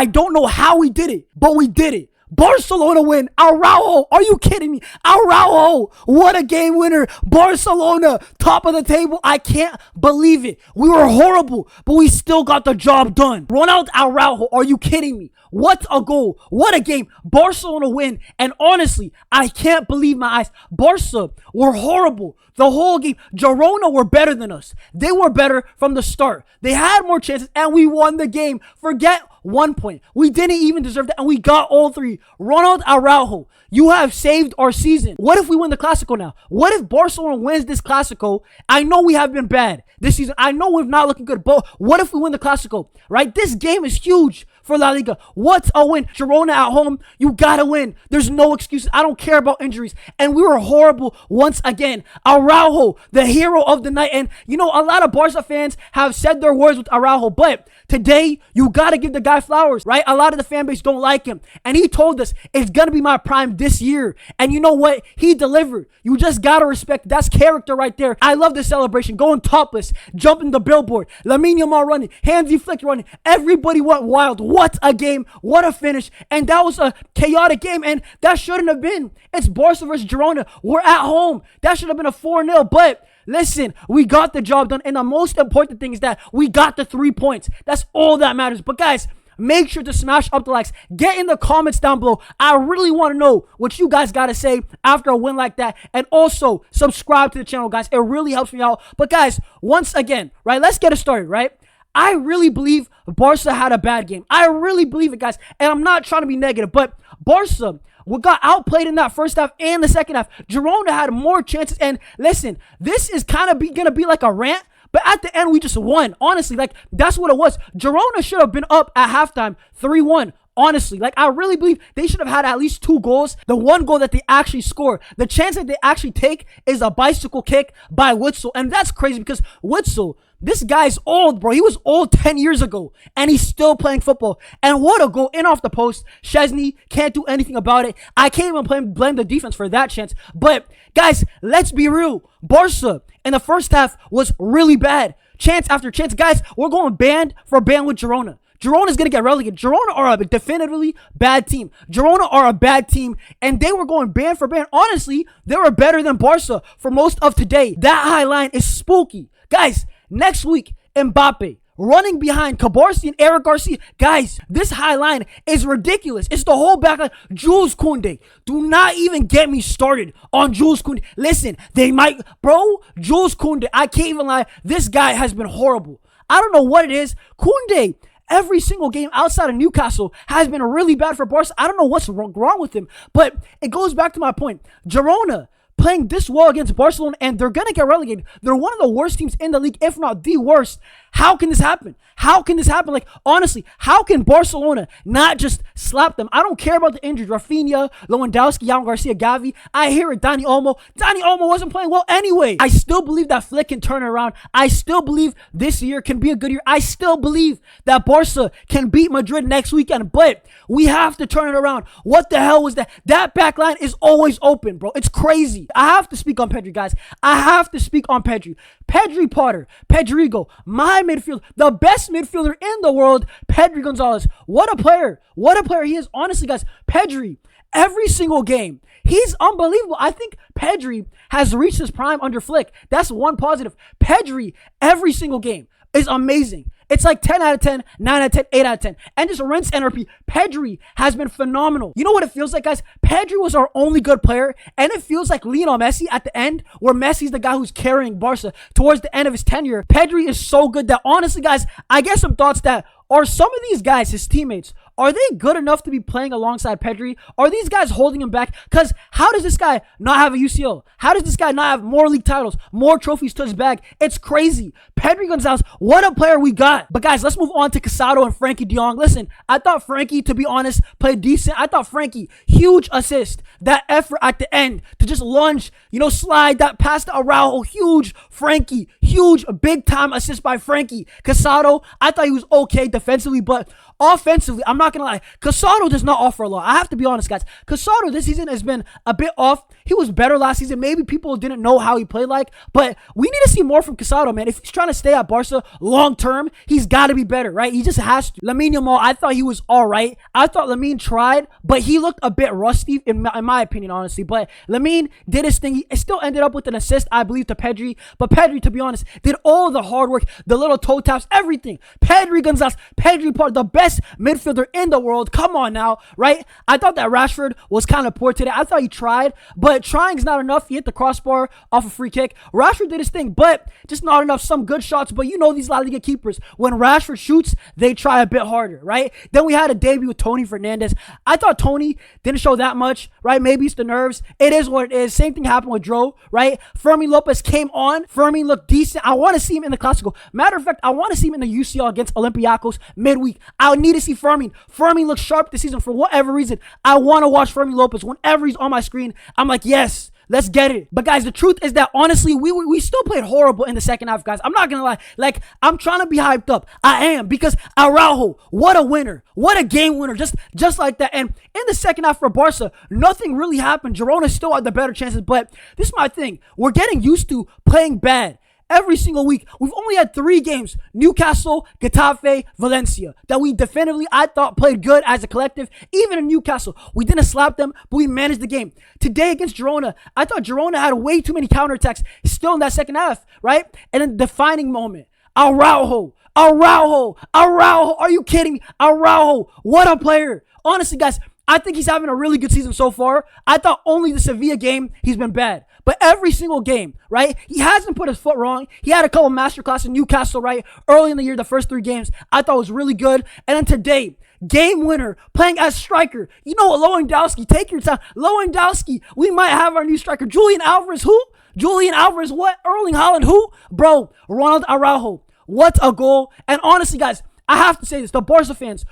I don't know how we did it, but we did it. Barcelona win. Araujo. Are you kidding me? Araujo. What a game winner. Barcelona. Top of the table. I can't believe it. We were horrible, but we still got the job done. Ronald Araujo. Are you kidding me? What a goal. What a game. Barcelona win. And honestly, I can't believe my eyes. Barca were horrible the whole game. Girona were better than us. They were better from the start. They had more chances and we won the game. Forget 1 point. We didn't even deserve that and we got all three. Ronald Araujo, you have saved our season. What if we win the Clásico now? What if Barcelona wins this Clásico? I know we have been bad this season. I know we're not looking good, but what if we win the Clásico, right? This game is huge for La Liga. What's a win? Girona at home, you gotta win. There's no excuses. I don't care about injuries. And we were horrible once again. Araujo, the hero of the night. And you know, a lot of Barca fans have said their words with Araujo, but today, you gotta give the guy flowers, right? A lot of the fan base don't like him. And he told us, it's gonna be my prime this year. And you know what? He delivered. You just gotta respect. That's character right there. I love the celebration. Going topless, jumping the billboard. Lamine Yamal running. Hansi Flick running. Everybody went wild. What a game. What a finish. And that was a chaotic game. And that shouldn't have been. It's Barca versus Girona. We're at home. That should have been a 4-0. But listen, we got the job done. And the most important thing is that we got the 3 points. That's all that matters. But guys, make sure to smash up the likes. Get in the comments down below. I really want to know what you guys got to say after a win like that. And also, subscribe to the channel, guys. It really helps me out. But guys, once again, right, let's get it started, right? I really believe Barca had a bad game. I really believe it, guys. And I'm not trying to be negative, but Barca, we got outplayed in that first half and the second half. Girona had more chances. And listen, this is kind of going to be like a rant, but at the end, we just won. Honestly, like, that's what it was. Girona should have been up at halftime 3-1. Honestly, like, I really believe they should have had at least 2 goals. The 1 goal that they actually score, the chance that they actually take is a bicycle kick by Witsel. And that's crazy because Witsel, this guy's old, bro. He was old 10 years ago, and he's still playing football. And what a goal in off the post. Szczesny can't do anything about it. I can't even blame the defense for that chance. But, guys, let's be real. Barca in the first half was really bad. Chance after chance. Guys, we're going band for band with Girona. Girona's going to get relegated. Girona are a definitively bad team. Girona are a bad team, and they were going band for band. Honestly, they were better than Barca for most of today. That high line is spooky. Guys, next week, Mbappe running behind Cabarsi and Eric Garcia. Guys, this high line is ridiculous. It's the whole back line. Jules Koundé. Do not even get me started on Jules Koundé. Listen, they might... Bro, Jules Koundé, I can't even lie. This guy has been horrible. I don't know what it is. Koundé, every single game outside of Newcastle has been really bad for Barca. I don't know what's wrong with him, but it goes back to my point. Girona playing this well against Barcelona, and they're going to get relegated. They're one of the worst teams in the league, if not the worst. How can this happen? How can this happen? Like, honestly, how can Barcelona not just slap them? I don't care about the injuries. Rafinha, Lewandowski, Jan Garcia, Gavi. I hear it. Dani Olmo. Dani Olmo wasn't playing well anyway. I still believe that Flick can turn it around. I still believe this year can be a good year. I still believe that Barca can beat Madrid next weekend, but we have to turn it around. What the hell was that? That back line is always open, bro. It's crazy. I have to speak on Pedri, guys. I have to speak on Pedri. Pedri Potter, Pedrigo, my midfielder, the best midfielder in the world, Pedri Gonzalez. What a player. What a player he is. Honestly, guys, Pedri, every single game, he's unbelievable. I think Pedri has reached his prime under Flick. That's one positive. Pedri, every single game, is amazing. It's like 10 out of 10, 9 out of 10, 8 out of 10. And just rinse and repeat. Pedri has been phenomenal. You know what it feels like, guys? Pedri was our only good player. And it feels like Lionel Messi at the end, where Messi's the guy who's carrying Barca towards the end of his tenure. Pedri is so good that, honestly, guys, I get some thoughts that, are some of these guys, his teammates, are they good enough to be playing alongside Pedri? Are these guys holding him back? Because how does this guy not have a UCL? How does this guy not have more league titles, more trophies to his bag? It's crazy. Pedri Gonzalez, what a player we got. But guys, let's move on to Casado and Frankie de Jong. Listen, I thought Frankie, to be honest, played decent. I thought Frankie, huge assist. That effort at the end to just lunge, slide that pass to Araujo. Huge Frankie, huge, big time assist by Frankie. Casado, I thought he was okay. defensively, but offensively, I'm not going to lie. Casado does not offer a lot. I have to be honest, guys. Casado this season has been a bit off. He was better last season. Maybe people didn't know how he played like, but we need to see more from Casado, man. If he's trying to stay at Barca long term, he's got to be better, right? He just has to. Lamine Yamal, I thought he was all right. I thought Lamine tried, but he looked a bit rusty in my opinion, honestly. But Lamine did his thing. He still ended up with an assist, I believe, to Pedri. But Pedri, to be honest, did all the hard work, the little toe taps, everything. Pedri Gonzalez, Pedri part, the best midfielder in the world. Come on now, right? I thought that Rashford was kind of poor today. I thought he tried, but trying is not enough. He hit the crossbar off a free kick. Rashford did his thing, but just not enough. Some good shots, but you know these La Liga keepers, when Rashford shoots, they try a bit harder, right? Then we had a debut with Tony Fernandez. I thought Tony didn't show that much, right? Maybe it's the nerves. It is what it is. Same thing happened with Dro, right? Fermin Lopez came on. Fermin looked decent. I want to see him in the Clasico. Matter of fact, I want to see him in the UCL against Olympiacos midweek. I need to see Fermin. Fermin looks sharp this season for whatever reason. I want to watch Fermin Lopez. Whenever he's on my screen, I'm like, yes, let's get it. But guys, the truth is that honestly, we still played horrible in the second half, guys. I'm not gonna lie. Like, I'm trying to be hyped up. I am, because Araujo, what a winner. What a game winner. Just like that. And in the second half for Barca, nothing really happened. Girona still had the better chances, but this is my thing. We're getting used to playing bad. Every single week, we've only had 3 games, Newcastle, Getafe, Valencia, that we definitively, I thought, played good as a collective. Even in Newcastle, we didn't slap them, but we managed the game. Today against Girona, I thought Girona had way too many counterattacks still in that second half, right? And then the defining moment, Araujo, are you kidding me? Araujo, what a player. Honestly, guys, I think he's having a really good season so far. I thought only the Sevilla game, he's been bad. But every single game, right? He hasn't put his foot wrong. He had a couple masterclass in Newcastle, right? Early in the year, the first 3 games, I thought was really good. And then today, game winner, playing as striker. You know what, Lewandowski, take your time. Lewandowski, we might have our new striker. Julian Alvarez, who? Julian Alvarez, what? Erling Haaland, who? Bro, Ronald Araujo. What a goal. And honestly, guys, I have to say this, the Barca fans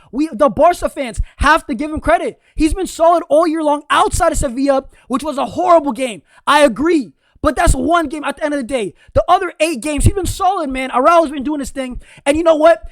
have to give him credit. He's been solid all year long outside of Sevilla, which was a horrible game. I agree. But that's one game at the end of the day. The other 8 games, he's been solid, man. Araujo's been doing his thing. And you know what?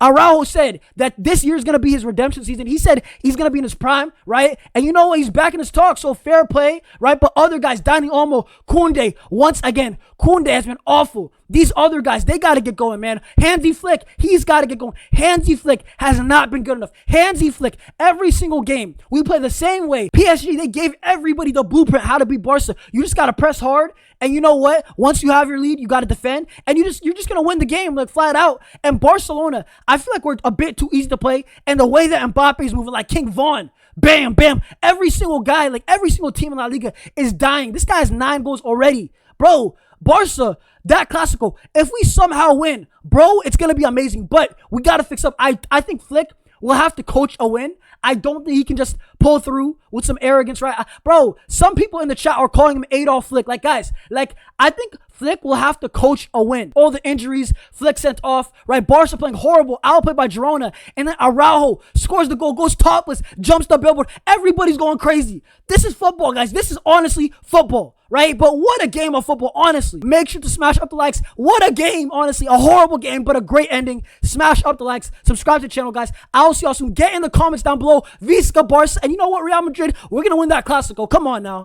Araujo said that this year's going to be his redemption season. He said he's going to be in his prime, right? And you know what? He's back in his talk, so fair play, right? But other guys, Dani Olmo, Koundé, once again, Koundé has been awful. These other guys, they got to get going, man. Hansi Flick, he's got to get going. Hansi Flick has not been good enough. Hansi Flick, every single game, we play the same way. PSG, they gave everybody the blueprint how to beat Barca. You just got to press hard. And you know what? Once you have your lead, you got to defend. And you're just going to win the game, like, flat out. And Barcelona, I feel like we're a bit too easy to play. And the way that Mbappe's moving, like King Von, bam, bam. Every single guy, like every single team in La Liga is dying. This guy has 9 goals already. Bro, Barca, that Clasico, if we somehow win, bro, it's going to be amazing. But we got to fix up. I think Flick will have to coach a win. I don't think he can just pull through with some arrogance, right? Bro, some people in the chat are calling him Adolf Flick. Like, guys, like, I think Flick will have to coach a win. All the injuries, Flick sent off, right? Barca playing horrible, outplayed by Girona. And then Araujo scores the goal, goes topless, jumps the billboard. Everybody's going crazy. This is football, guys. This is honestly football, right? But what a game of football, honestly. Make sure to smash up the likes. What a game, honestly. A horrible game, but a great ending. Smash up the likes. Subscribe to the channel, guys. I'll see y'all soon. Get in the comments down below. VISCA, Barca. And you know what, Real Madrid? We're going to win that Clasico. Come on now.